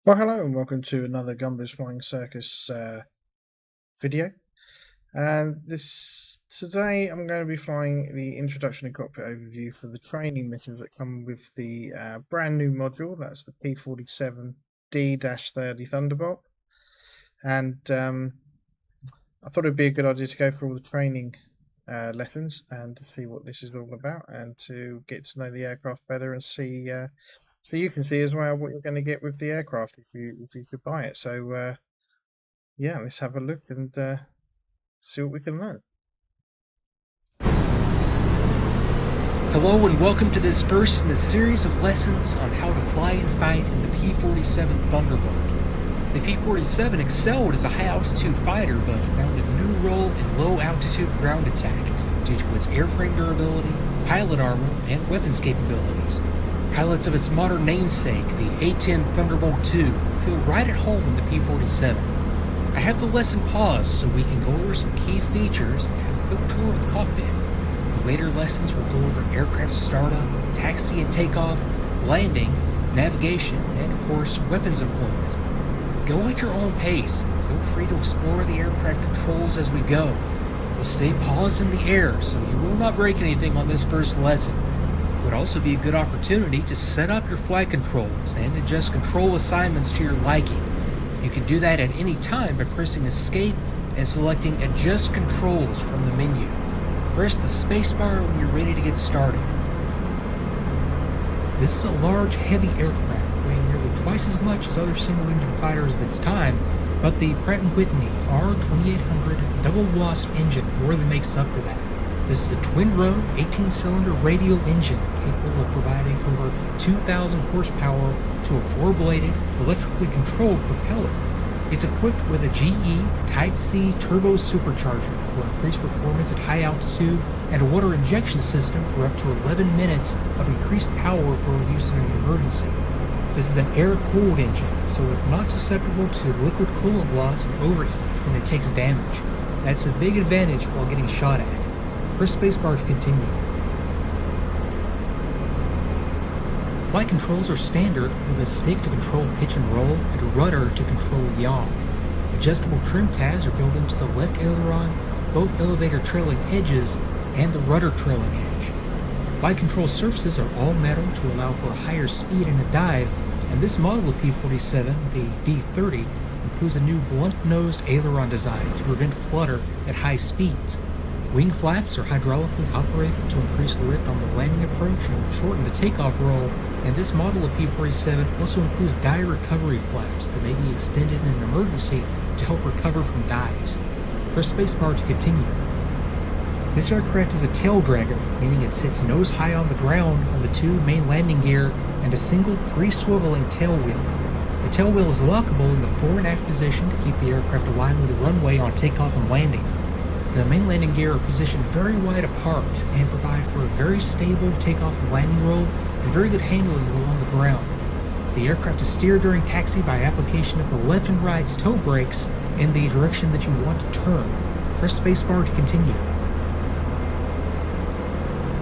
Well, hello and welcome to another Gumbo's Flying Circus video. And today I'm going to be flying the introduction and cockpit overview for the training missions that come with the brand new module. That's the P47D-30 Thunderbolt. And I thought it'd be a good idea to go through all the training lessons and to see what this is all about and to get to know the aircraft better and see. So you can see as well what you're going to get with the aircraft if you could buy it. So yeah, let's have a look and see what we can learn. Hello and welcome to this first in a series of lessons on how to fly and fight in the P-47 Thunderbolt. The P-47 excelled as a high-altitude fighter but found a new role in low-altitude ground attack due to its airframe durability, pilot armor, and weapons capabilities. Pilots of its modern namesake, the A-10 Thunderbolt II, feel right at home in the P-47. I have the lesson paused so we can go over some key features and have a quick tour of the cockpit. The later lessons will go over aircraft startup, taxi and takeoff, landing, navigation, and of course, weapons employment. Go at your own pace and feel free to explore the aircraft controls as we go. We'll stay paused in the air so you will not break anything on this first lesson. It would also be a good opportunity to set up your flight controls and adjust control assignments to your liking. You can do that at any time by pressing Escape and selecting Adjust Controls from the menu. Press the spacebar when you're ready to get started. This is a large, heavy aircraft weighing nearly twice as much as other single-engine fighters of its time, but the Pratt & Whitney R2800 double wasp engine more than makes up for that. This is a twin-row, 18-cylinder radial engine capable of providing over 2,000 horsepower to a four-bladed, electrically controlled propeller. It's equipped with a GE Type C turbo supercharger for increased performance at high altitude and a water injection system for up to 11 minutes of increased power for use in an emergency. This is an air-cooled engine, so it's not susceptible to liquid coolant loss and overheat when it takes damage. That's a big advantage while getting shot at. Press spacebar to continue. Flight controls are standard with a stick to control pitch and roll and a rudder to control yaw. Adjustable trim tabs are built into the left aileron, both elevator trailing edges, and the rudder trailing edge. Flight control surfaces are all metal to allow for a higher speed in a dive, and this model of P-47, the D-30, includes a new blunt-nosed aileron design to prevent flutter at high speeds. Wing flaps are hydraulically operated to increase lift on the landing approach and shorten the takeoff roll, and this model of P-47 also includes dive recovery flaps that may be extended in an emergency to help recover from dives. Press spacebar to continue. This aircraft is a tail dragger, meaning it sits nose high on the ground on the two main landing gear and a single free-swiveling tail wheel. The tail wheel is lockable in the fore and aft position to keep the aircraft aligned with the runway on takeoff and landing. The main landing gear are positioned very wide apart and provide for a very stable takeoff and landing roll and very good handling while on the ground. The aircraft is steered during taxi by application of the left and right toe brakes in the direction that you want to turn. Press spacebar to continue.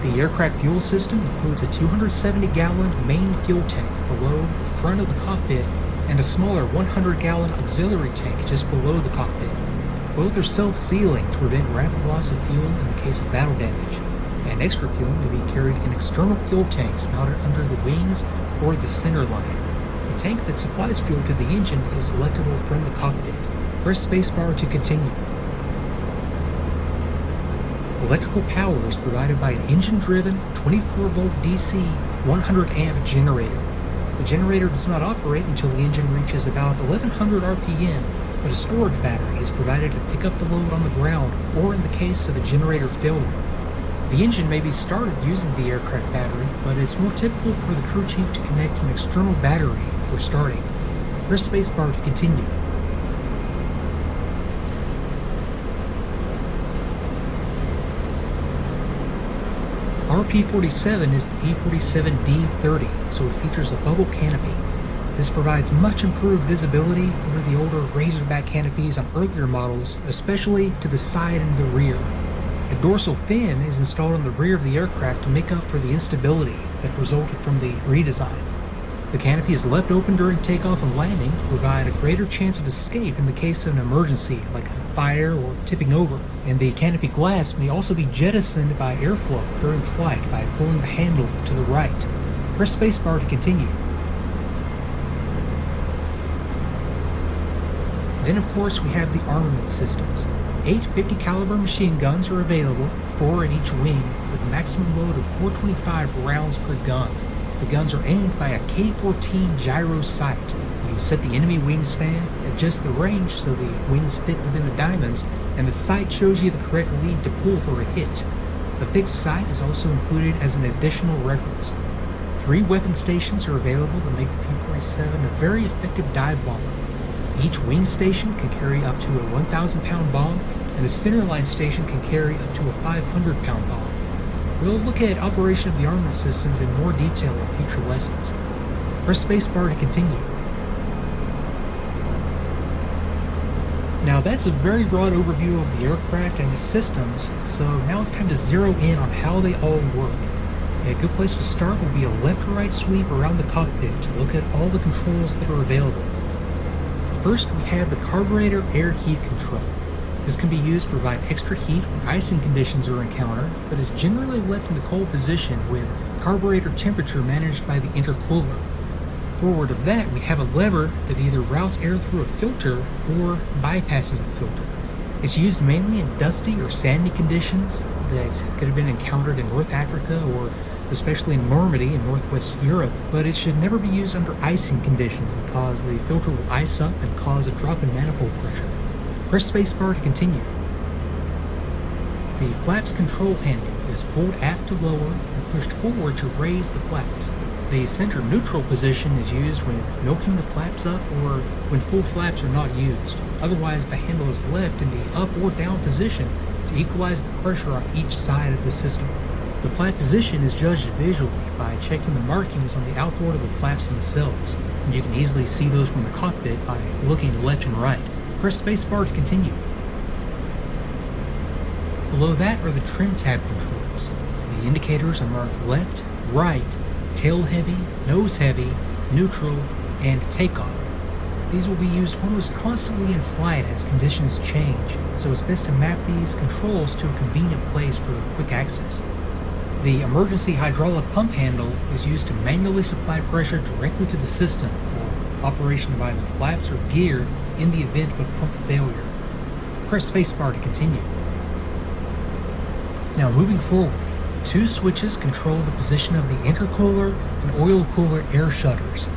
The aircraft fuel system includes a 270-gallon main fuel tank below the front of the cockpit and a smaller 100-gallon auxiliary tank just below the cockpit. Both are self-sealing to prevent rapid loss of fuel in the case of battle damage, and extra fuel may be carried in external fuel tanks mounted under the wings or the center line. The tank that supplies fuel to the engine is selectable from the cockpit. Press spacebar to continue. Electrical power is provided by an engine-driven 24-volt DC 100-amp generator. The generator does not operate until the engine reaches about 1100 RPM, but a storage battery is provided to pick up the load on the ground or in the case of a generator failure. The engine may be started using the aircraft battery, but it's more typical for the crew chief to connect an external battery before starting. Press spacebar to continue. Our P-47 is the P-47D-30, so it features a bubble canopy. This provides much improved visibility over the older razorback canopies on earlier models, especially to the side and the rear. A dorsal fin is installed on the rear of the aircraft to make up for the instability that resulted from the redesign. The canopy is left open during takeoff and landing to provide a greater chance of escape in the case of an emergency, like a fire or tipping over. And the canopy glass may also be jettisoned by airflow during flight by pulling the handle to the right. Press spacebar to continue. Then of course we have the Armament Systems. 8 50 caliber machine guns are available, 4 in each wing, with a maximum load of 425 rounds per gun. The guns are aimed by a K-14 gyro sight. You set the enemy wingspan, adjust the range so the wings fit within the diamonds, and the sight shows you the correct lead to pull for a hit. A fixed sight is also included as an additional reference. 3 weapon stations are available that make the P-47 a very effective dive bomber. Each wing station can carry up to a 1,000-pound bomb, and the centerline station can carry up to a 500-pound bomb. We'll look at operation of the armament systems in more detail in future lessons. Press spacebar to continue. Now that's a very broad overview of the aircraft and its systems, so now it's time to zero in on how they all work. A good place to start will be a left to right sweep around the cockpit to look at all the controls that are available. First, we have the carburetor air heat control. This can be used to provide extra heat when icing conditions are encountered, but is generally left in the cold position with carburetor temperature managed by the intercooler. Forward of that, we have a lever that either routes air through a filter or bypasses the filter. It's used mainly in dusty or sandy conditions that could have been encountered in North Africa or especially in Normandy in Northwest Europe, but it should never be used under icing conditions because the filter will ice up and cause a drop in manifold pressure. Press spacebar to continue. The flaps control handle is pulled aft to lower and pushed forward to raise the flaps. The center neutral position is used when milking the flaps up or when full flaps are not used. Otherwise, the handle is left in the up or down position to equalize the pressure on each side of the system. The flap position is judged visually by checking the markings on the outboard of the flaps themselves, and you can easily see those from the cockpit by looking left and right. Press spacebar to continue. Below that are the trim tab controls. The indicators are marked left, right, tail heavy, nose heavy, neutral, and takeoff. These will be used almost constantly in flight as conditions change, so it's best to map these controls to a convenient place for quick access. The emergency hydraulic pump handle is used to manually supply pressure directly to the system for operation of either flaps or gear in the event of a pump failure. Press spacebar to continue. Now moving forward, 2 switches control the position of the intercooler and oil cooler air shutters.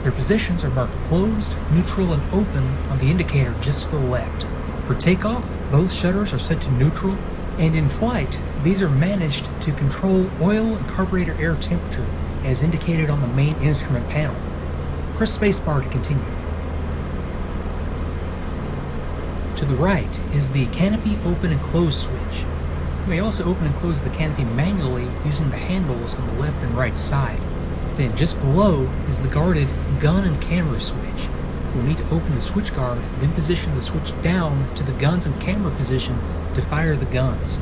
Their positions are marked closed, neutral, and open on the indicator just to the left. For takeoff, both shutters are set to neutral, and in flight, these are managed to control oil and carburetor air temperature as indicated on the main instrument panel. Press spacebar to continue. To the right is the canopy open and close switch. You may also open and close the canopy manually using the handles on the left and right side. Then just below is the guarded gun and camera switch. You'll need to open the switch guard, then position the switch down to the guns and camera position to fire the guns.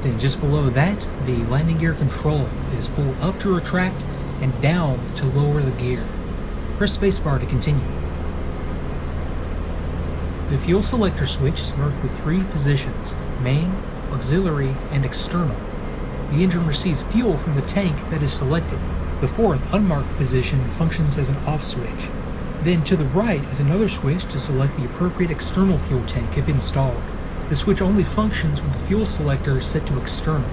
Then just below that, the landing gear control is pulled up to retract and down to lower the gear. Press spacebar to continue. The fuel selector switch is marked with 3 positions: main, auxiliary, and external. The engine receives fuel from the tank that is selected. The 4th, unmarked position, functions as an off switch. Then to the right is another switch to select the appropriate external fuel tank if installed. The switch only functions when the fuel selector is set to external.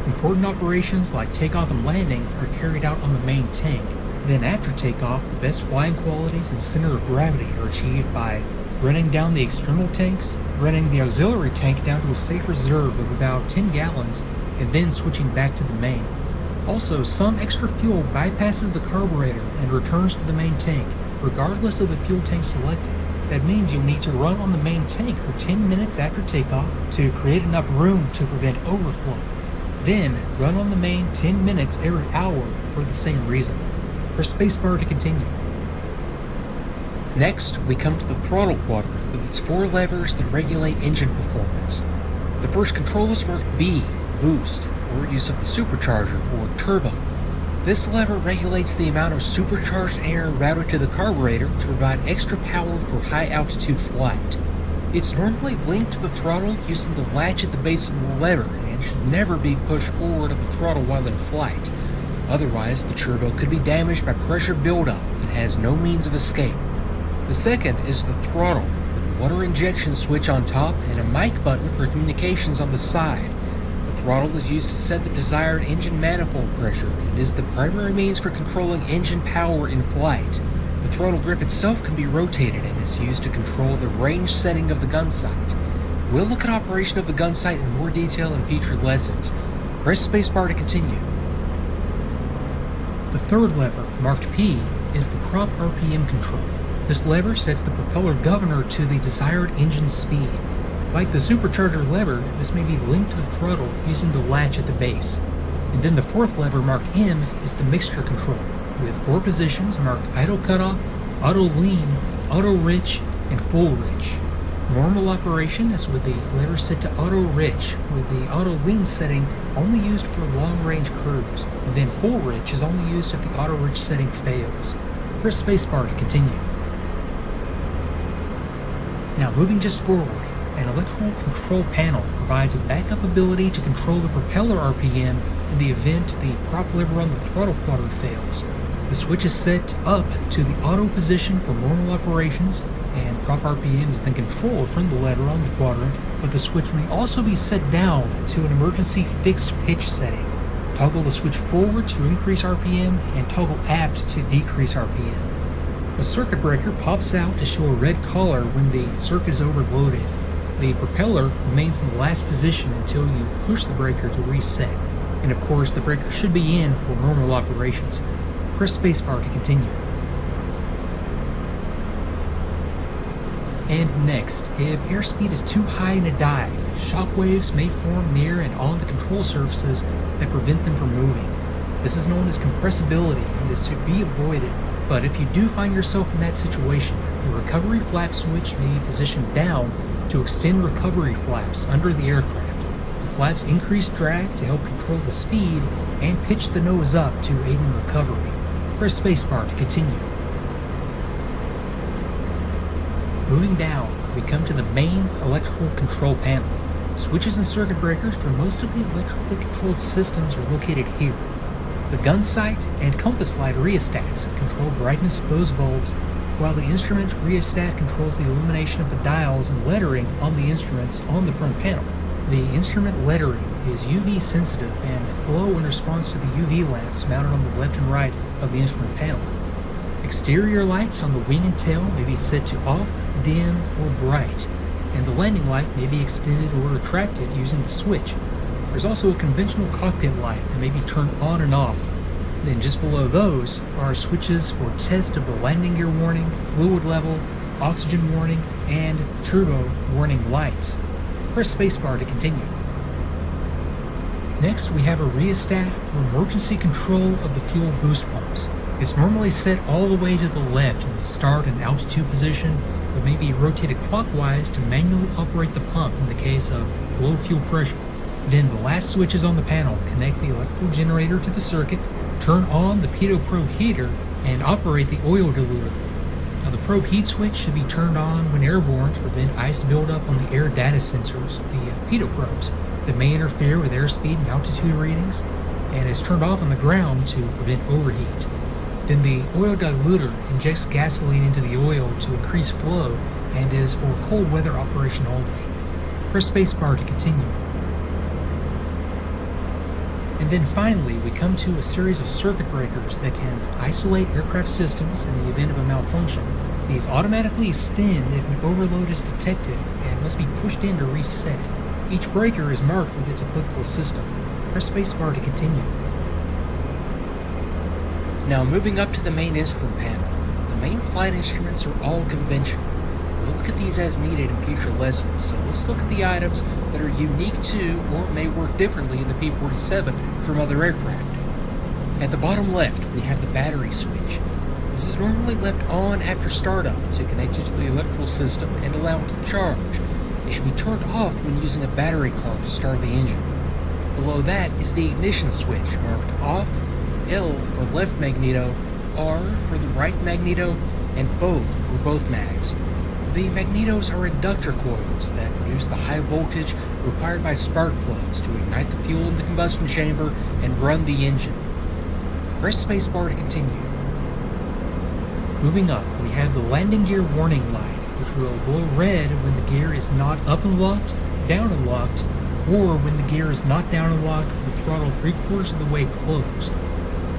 Important operations like takeoff and landing are carried out on the main tank. Then after takeoff, the best flying qualities and center of gravity are achieved by running down the external tanks, running the auxiliary tank down to a safe reserve of about 10 gallons, and then switching back to the main. Also, some extra fuel bypasses the carburetor and returns to the main tank, regardless of the fuel tank selected. That means you'll need to run on the main tank for 10 minutes after takeoff to create enough room to prevent overflow. Then, run on the main 10 minutes every hour for the same reason. Press spacebar to continue. Next, we come to the throttle quadrant with its 4 levers that regulate engine performance. The first control is marked B, boost, for use of the supercharger or turbo. This lever regulates the amount of supercharged air routed to the carburetor to provide extra power for high-altitude flight. It's normally linked to the throttle using the latch at the base of the lever and should never be pushed forward of the throttle while in flight. Otherwise, the turbo could be damaged by pressure buildup and has no means of escape. The second is the throttle, with a water injection switch on top and a mic button for communications on the side. The throttle is used to set the desired engine manifold pressure and is the primary means for controlling engine power in flight. The throttle grip itself can be rotated and is used to control the range setting of the gun sight. We'll look at operation of the gun sight in more detail in future lessons. Press spacebar to continue. The third lever, marked P, is the prop RPM control. This lever sets the propeller governor to the desired engine speed. Like the supercharger lever, this may be linked to the throttle using the latch at the base. And then the fourth lever, marked M, is the mixture control, with 4 positions marked idle cutoff, auto lean, auto rich, and full rich. Normal operation is with the lever set to auto rich, with the auto lean setting only used for long range cruise, and then full rich is only used if the auto rich setting fails. Press spacebar to continue. Now moving just forward, an electrical control panel provides a backup ability to control the propeller RPM in the event the prop lever on the throttle quadrant fails. The switch is set up to the auto position for normal operations, and prop RPM is then controlled from the lever on the quadrant, but the switch may also be set down to an emergency fixed pitch setting. Toggle the switch forward to increase RPM and toggle aft to decrease RPM. The circuit breaker pops out to show a red color when the circuit is overloaded. The propeller remains in the last position until you push the breaker to reset, and of course the breaker should be in for normal operations. Press spacebar to continue. And next, if airspeed is too high in a dive, shockwaves may form near and on the control surfaces that prevent them from moving. This is known as compressibility and is to be avoided, but if you do find yourself in that situation, the recovery flap switch may be positioned down to extend recovery flaps under the aircraft. The flaps increase drag to help control the speed and pitch the nose up to aid in recovery. Press spacebar to continue. Moving down, we come to the main electrical control panel. Switches and circuit breakers for most of the electrically controlled systems are located here. The gun sight and compass light rheostats control brightness of those bulbs, while the instrument rheostat controls the illumination of the dials and lettering on the instruments on the front panel. The instrument lettering is UV sensitive and glow in response to the UV lamps mounted on the left and right of the instrument panel. Exterior lights on the wing and tail may be set to off, dim, or bright, and the landing light may be extended or retracted using the switch. There's also a conventional cockpit light that may be turned on and off. Then just below those are switches for test of the landing gear warning, fluid level, oxygen warning, and turbo warning lights. Press spacebar to continue. Next, we have a rheostat for emergency control of the fuel boost pumps. It's normally set all the way to the left in the start and altitude position, but may be rotated clockwise to manually operate the pump in the case of low fuel pressure. Then the last switches on the panel connect the electrical generator to the circuit, turn on the pitot probe heater, and operate the oil diluter. Now the probe heat switch should be turned on when airborne to prevent ice buildup on the air data sensors, the pitot probes, that may interfere with airspeed and altitude readings, and is turned off on the ground to prevent overheat. Then the oil diluter injects gasoline into the oil to increase flow and is for cold weather operation only. Press spacebar to continue. And then finally, we come to a series of circuit breakers that can isolate aircraft systems in the event of a malfunction. These automatically extend if an overload is detected and must be pushed in to reset. Each breaker is marked with its applicable system. Press spacebar to continue. Now moving up to the main instrument panel. The main flight instruments are all conventional. We'll look at these as needed in future lessons, so let's look at the items that are unique to or may work differently in the P-47 from other aircraft. At the bottom left, we have the battery switch. This is normally left on after startup to connect it to the electrical system and allow it to charge. It should be turned off when using a battery card to start the engine. Below that is the ignition switch marked off, L for left magneto, R for the right magneto, and both for both mags. The magnetos are inductor coils that produce the high voltage required by spark plugs to ignite the fuel in the combustion chamber and run the engine. Press spacebar to continue. Moving up, we have the landing gear warning light, which will glow red when the gear is not up and locked, down and locked, or when the gear is not down and locked with the throttle 3/4 of the way closed.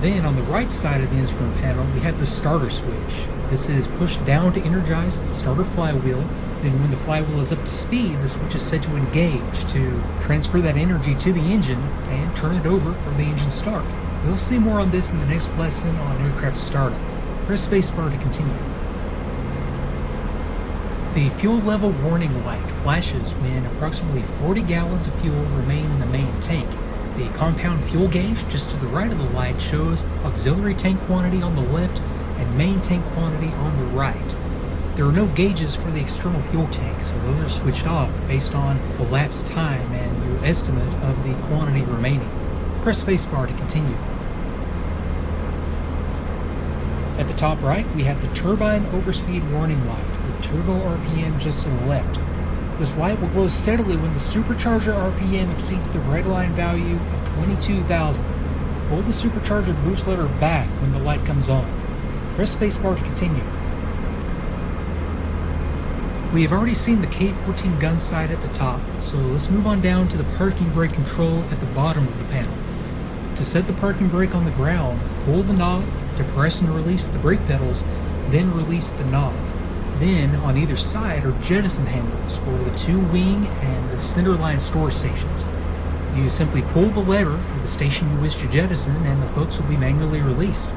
Then on the right side of the instrument panel, we have the starter switch. This is pushed down to energize the starter flywheel. Then when the flywheel is up to speed, the switch is set to engage to transfer that energy to the engine and turn it over for the engine start. We'll see more on this in the next lesson on aircraft startup. Press spacebar to continue. The fuel level warning light flashes when approximately 40 gallons of fuel remain in the main tank. The compound fuel gauge just to the right of the light shows auxiliary tank quantity on the left and main tank quantity on the right. There are no gauges for the external fuel tank, so those are switched off based on elapsed time and your estimate of the quantity remaining. Press spacebar to continue. At the top right, we have the turbine overspeed warning light with turbo RPM just to the left. This light will glow steadily when the supercharger RPM exceeds the red line value of 22,000. Pull the supercharger boost lever back when the light comes on. Press spacebar to continue. We have already seen the K-14 gun sight at the top, so let's move on down to the parking brake control at the bottom of the panel. To set the parking brake on the ground, pull the knob to press and release the brake pedals, then release the knob. Then, on either side are jettison handles for the two wing and the centerline store stations. You simply pull the lever for the station you wish to jettison and the hooks will be manually released.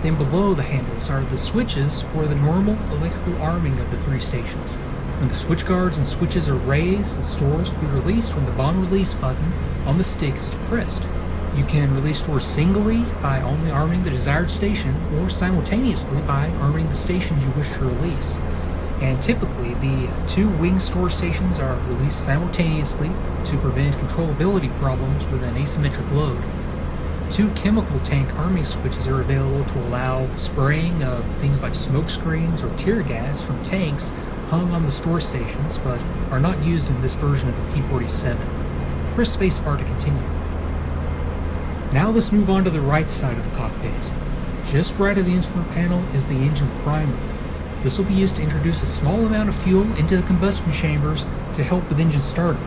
Then below the handles are the switches for the normal electrical arming of the three stations. When the switch guards and switches are raised, the stores will be released when the bomb release button on the stick is depressed. You can release stores singly by only arming the desired station or simultaneously by arming the stations you wish to release. And typically, the two wing store stations are released simultaneously to prevent controllability problems with an asymmetric load. Two chemical tank arming switches are available to allow spraying of things like smoke screens or tear gas from tanks hung on the store stations, but are not used in this version of the P-47. Press spacebar to continue. Now let's move on to the right side of the cockpit. Just right of the instrument panel is the engine primer. This will be used to introduce a small amount of fuel into the combustion chambers to help with engine startup.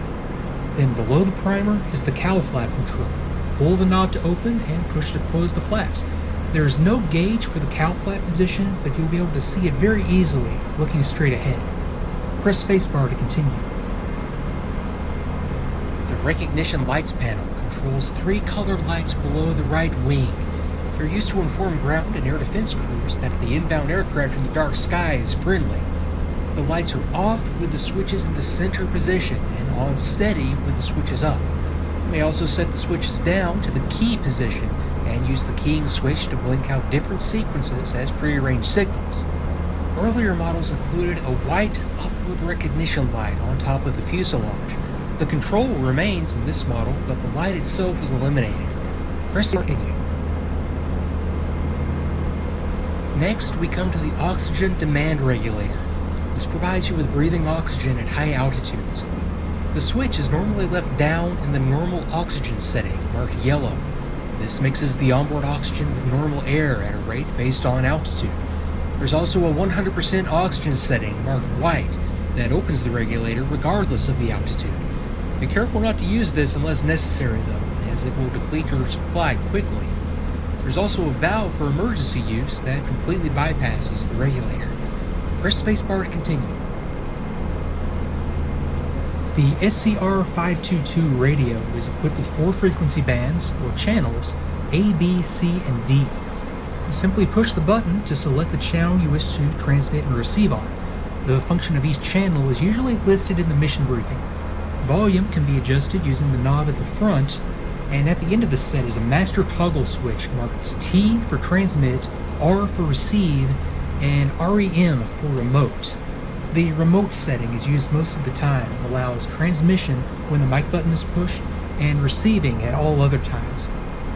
Then below the primer is the cowl flap control. Pull the knob to open and push to close the flaps. There is no gauge for the cowl flap position, but you'll be able to see it very easily looking straight ahead. Press spacebar to continue. The recognition lights panel controls three colored lights below the right wing. They're used to inform ground and air defense crews that the inbound aircraft in the dark sky is friendly. The lights are off with the switches in the center position and on steady with the switches up. You may also set the switches down to the key position and use the keying switch to blink out different sequences as prearranged signals. Earlier models included a white upward recognition light on top of the fuselage. The control remains in this model, but the light itself was eliminated. Press continue. Next, we come to the oxygen demand regulator. This provides you with breathing oxygen at high altitudes. The switch is normally left down in the normal oxygen setting, marked yellow. This mixes the onboard oxygen with normal air at a rate based on altitude. There's also a 100% oxygen setting, marked white, that opens the regulator regardless of the altitude. Be careful not to use this unless necessary though, as it will deplete your supply quickly. There's also a valve for emergency use that completely bypasses the regulator. Press spacebar to continue. The SCR-522 radio is equipped with 4 frequency bands, or channels, A, B, C, and D. You simply push the button to select the channel you wish to transmit and receive on. The function of each channel is usually listed in the mission briefing. Volume can be adjusted using the knob at the front, and at the end of the set is a master toggle switch marked T for transmit, R for receive, and REM for remote. The remote setting is used most of the time and allows transmission when the mic button is pushed and receiving at all other times.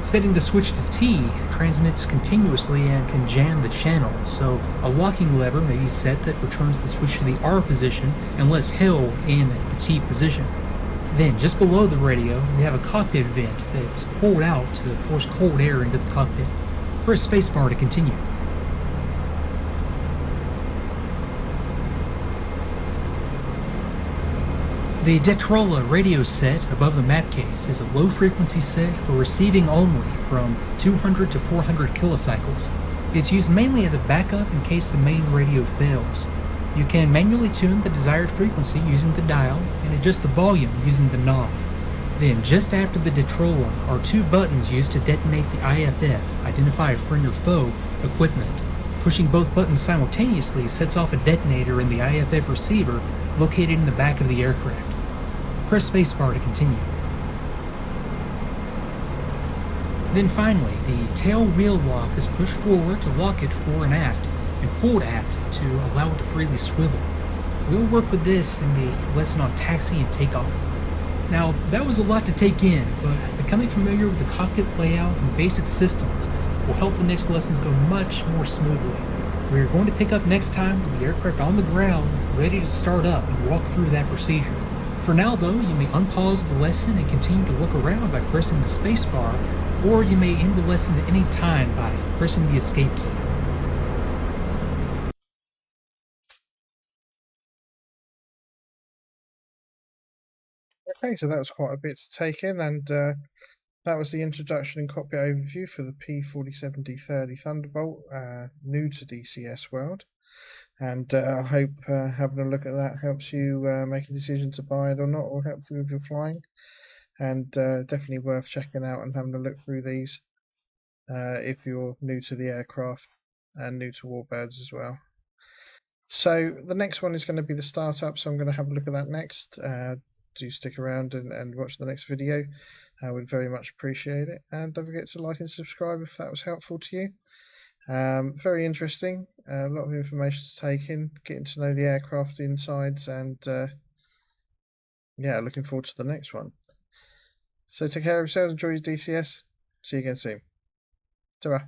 Setting the switch to T transmits continuously and can jam the channel, so a locking lever may be set that returns the switch to the R position unless held in the T position. Then, just below the radio, we have a cockpit vent that's pulled out to force cold air into the cockpit. Press spacebar to continue. The Detrola radio set above the map case is a low frequency set for receiving only from 200 to 400 kilocycles. It's used mainly as a backup in case the main radio fails. You can manually tune the desired frequency using the dial and adjust the volume using the knob. Then, just after the Detrola are two buttons used to detonate the IFF, identify friend or foe, equipment. Pushing both buttons simultaneously sets off a detonator in the IFF receiver located in the back of the aircraft. Press spacebar to continue. Then finally, the tail wheel lock is pushed forward to lock it fore and aft, and pulled aft to allow it to freely swivel. We'll work with this in the lesson on taxi and takeoff. Now, that was a lot to take in, but becoming familiar with the cockpit layout and basic systems will help the next lessons go much more smoothly. We are going to pick up next time with the aircraft on the ground, ready to start up and walk through that procedure. For now though, you may unpause the lesson and continue to look around by pressing the spacebar, or you may end the lesson at any time by pressing the escape key. Okay, so that was quite a bit to take in, and that was the introduction and cockpit overview for the P47D-30 Thunderbolt, new to DCS World. And I hope having a look at that helps you make a decision to buy it or not, or help you with your flying. And definitely worth checking out and having a look through these if you're new to the aircraft and new to Warbirds as well. So the next one is going to be the startup, so I'm going to have a look at that next. Do stick around and watch the next video. I would very much appreciate it. And don't forget to like and subscribe if that was helpful to you. Very interesting, a lot of information to take in, getting to know the aircraft insides, and yeah, looking forward to the next one. So take care of yourselves, enjoy your DCS, see you again soon. Ta-ra.